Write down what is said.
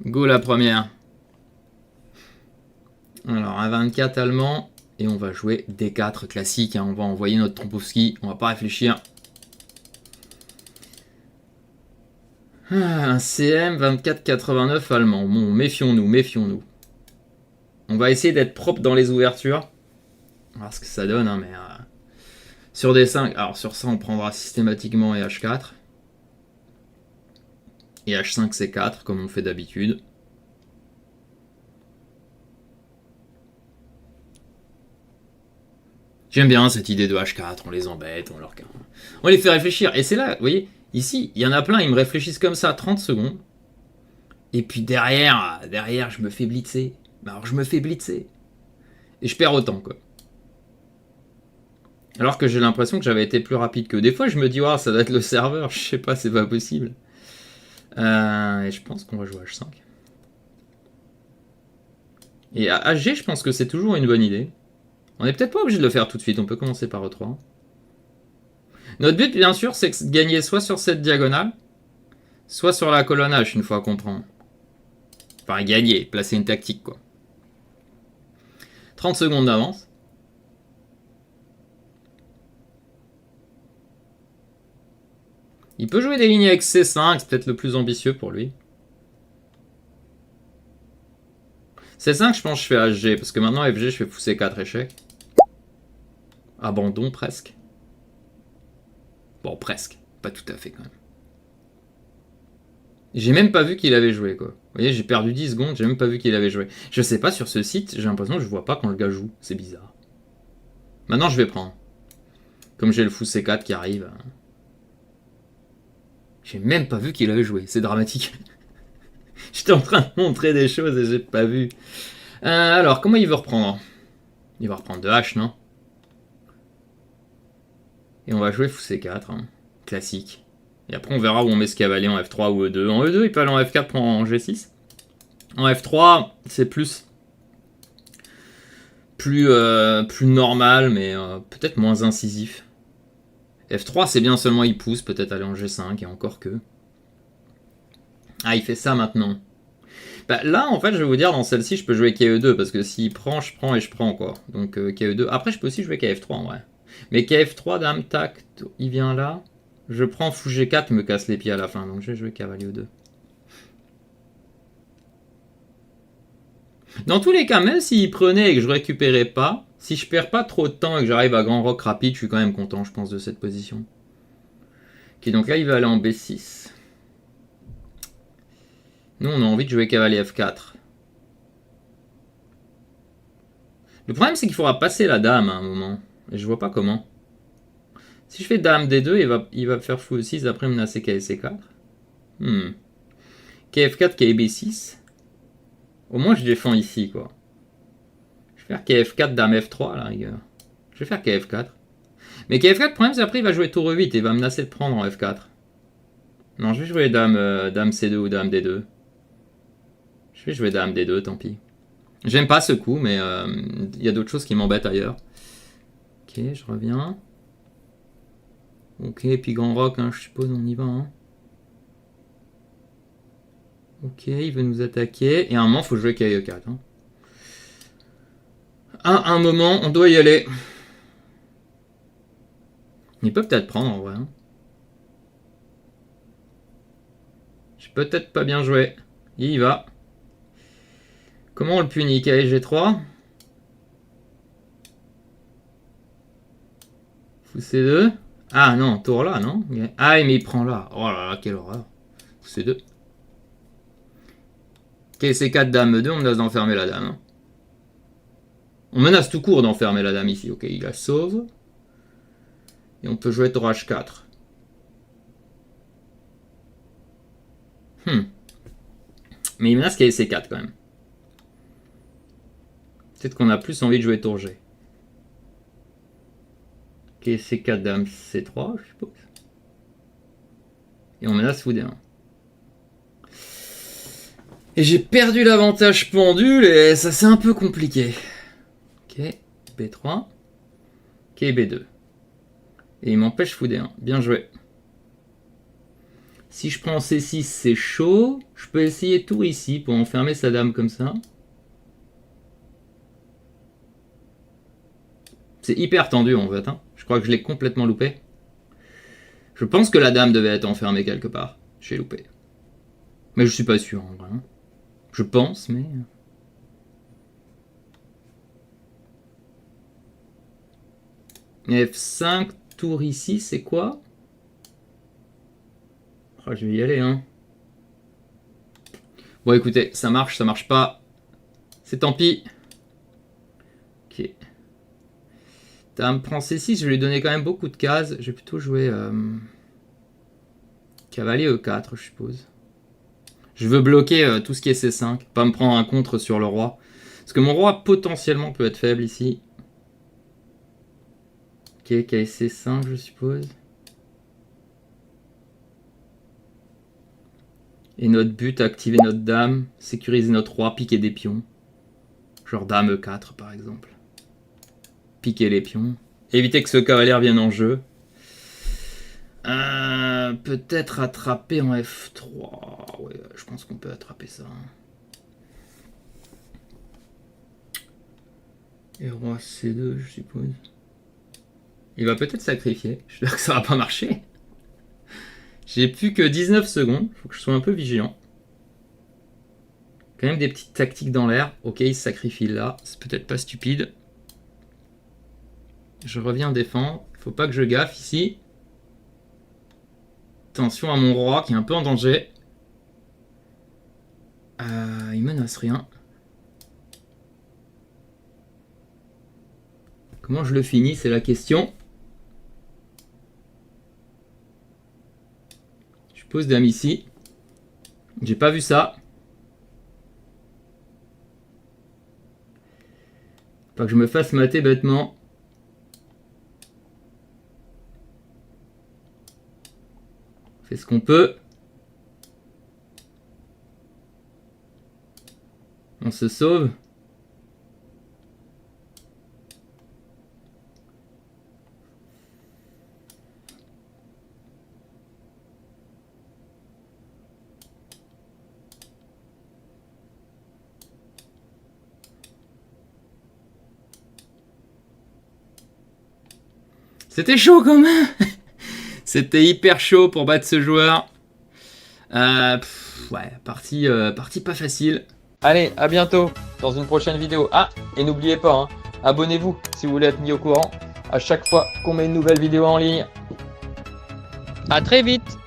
Go la première. Alors, un 24 allemand. Et on va jouer D4 classique. Hein. On va envoyer notre Trompowski. On va pas réfléchir. Un CM 24,89 allemand. Bon, méfions-nous, méfions-nous. On va essayer d'être propre dans les ouvertures. On va voir ce que ça donne, hein, mais... sur D5, alors sur ça, on prendra systématiquement et H4. Et H5, C4, comme on fait d'habitude. J'aime bien cette idée de H4, on les embête, on les fait réfléchir. Et c'est là, vous voyez, ici, il y en a plein, ils me réfléchissent comme ça 30 secondes. Et puis derrière, je me fais blitzer. Alors je me fais blitzer. Et je perds autant, quoi. Alors que j'ai l'impression que j'avais été plus rapide que. Des fois, je me dis, oh, ça doit être le serveur, je sais pas, c'est pas possible. Et je pense qu'on va jouer H5. Et à HG, je pense que c'est toujours une bonne idée. On n'est peut-être pas obligé de le faire tout de suite, on peut commencer par E3. Notre but, bien sûr, c'est de gagner soit sur cette diagonale, soit sur la colonne H, une fois qu'on prend. Enfin, gagner, placer une tactique, quoi. 30 secondes d'avance. Il peut jouer des lignes avec C5, c'est peut-être le plus ambitieux pour lui. C5, je pense que je fais HG, parce que maintenant FG, je fais fou C4 échec. Abandon, presque. Bon, presque. Pas tout à fait, quand même. J'ai même pas vu qu'il avait joué, quoi. Vous voyez, j'ai perdu 10 secondes, j'ai même pas vu qu'il avait joué. Je sais pas, sur ce site, j'ai l'impression que je vois pas quand le gars joue. C'est bizarre. Maintenant, je vais prendre. Comme j'ai le fou C4 qui arrive. J'ai même pas vu qu'il avait joué. C'est dramatique. J'étais en train de montrer des choses et j'ai pas vu. Alors, comment il veut reprendre? Il va reprendre de H, non? Et on va jouer fou C4. Hein. Classique. Et après, on verra où on met ce cavalier en F3 ou E2. En E2, il peut aller en F4 pour en G6. En F3, c'est plus normal, mais peut-être moins incisif. F3, c'est bien seulement il pousse, peut-être aller en G5, et encore que. Ah, il fait ça maintenant. Bah, là, en fait, je vais vous dire, dans celle-ci, je peux jouer KE2, parce que s'il prend, je prends et je prends, quoi. Donc, KE2. Après, je peux aussi jouer KF3, en vrai. Mais KF3, dame, tac, il vient là. Je prends fou G4, il me casse les pieds à la fin, donc je vais jouer cavalier E2. Dans tous les cas, même s'il prenait et que je récupérais pas, si je perds pas trop de temps et que j'arrive à grand rock rapide, je suis quand même content, je pense, de cette position. Ok, donc là, il va aller en B6. Nous, on a envie de jouer cavalier F4. Le problème, c'est qu'il faudra passer la dame à un moment. Et je vois pas comment. Si je fais dame D2, il va faire fou E6, après menacer KC4. KF4, KB6. Au moins, je défends ici, quoi. Je vais faire KF4, dame F3, à la rigueur. Je vais faire KF4. Mais KF4, le problème, c'est après, il va jouer tour E8 et il va menacer de prendre en F4. Non, je vais jouer dame C2 ou dame D2. Je vais jouer dame D2, tant pis. J'aime pas ce coup, mais il y a d'autres choses qui m'embêtent ailleurs. Ok, je reviens. Ok, puis grand rock, hein, je suppose, on y va. Hein. Ok, il veut nous attaquer. Et à un moment, il faut jouer KE4. Hein. À un moment, on doit y aller. Il peut peut-être prendre en vrai. Hein. J'ai peut-être pas bien joué. Il y va. Comment on le punit? KG3. Fou C2. Ah non, tour là, non? Ah, mais il prend là. Oh là là, quelle horreur. Fou C2. Ok, C4, dame E2, on menace d'enfermer la dame. Hein. On menace tout court d'enfermer la dame ici. Ok, il la sauve. Et on peut jouer tour H4. Mais il menace qu'il y ait C4 quand même. Peut-être qu'on a plus envie de jouer tour G. Ok, C4, dame C3, je suppose. Et on menace fou D1. Et j'ai perdu l'avantage pendule et ça c'est un peu compliqué. Ok, B3. Ok, B2. Et il m'empêche fou D1. Bien joué. Si je prends C6, c'est chaud. Je peux essayer tour ici pour enfermer sa dame comme ça. C'est hyper tendu en fait. Hein. Je crois que je l'ai complètement loupé. Je pense que la dame devait être enfermée quelque part. J'ai loupé. Mais je suis pas sûr en vrai. Hein. Je pense, mais... F5, tour ici, c'est quoi? Oh, je vais y aller, hein. Bon, écoutez, ça marche pas. C'est tant pis. Ok. Dame prend C6, je vais lui donner quand même beaucoup de cases. Je vais plutôt jouer cavalier E4, je suppose. Je veux bloquer tout ce qui est C5, pas me prendre un contre sur le roi. Parce que mon roi potentiellement peut être faible ici. Ok, KC5 je suppose. Et notre but, activer notre dame, sécuriser notre roi, piquer des pions. Genre dame E4 par exemple. Piquer les pions. Éviter que ce cavalier vienne en jeu. Peut-être attraper en F3. Ouais, je pense qu'on peut attraper ça. Et roi C2, je suppose. Il va peut-être sacrifier. J'espère que ça va pas marcher. J'ai plus que 19 secondes. Faut que je sois un peu vigilant. Quand même des petites tactiques dans l'air. Ok, il se sacrifie là. C'est peut-être pas stupide. Je reviens défendre. Faut pas que je gaffe ici. Attention à mon roi qui est un peu en danger. Il menace rien. Comment je le finis, c'est la question. Je pose dame ici. J'ai pas vu ça. Pas que je me fasse mater bêtement. On fait ce qu'on peut. On se sauve. C'était chaud quand même. C'était hyper chaud pour battre ce joueur. Ouais, partie pas facile. Allez, à bientôt dans une prochaine vidéo. Ah, et n'oubliez pas, hein, abonnez-vous si vous voulez être mis au courant à chaque fois qu'on met une nouvelle vidéo en ligne. À très vite.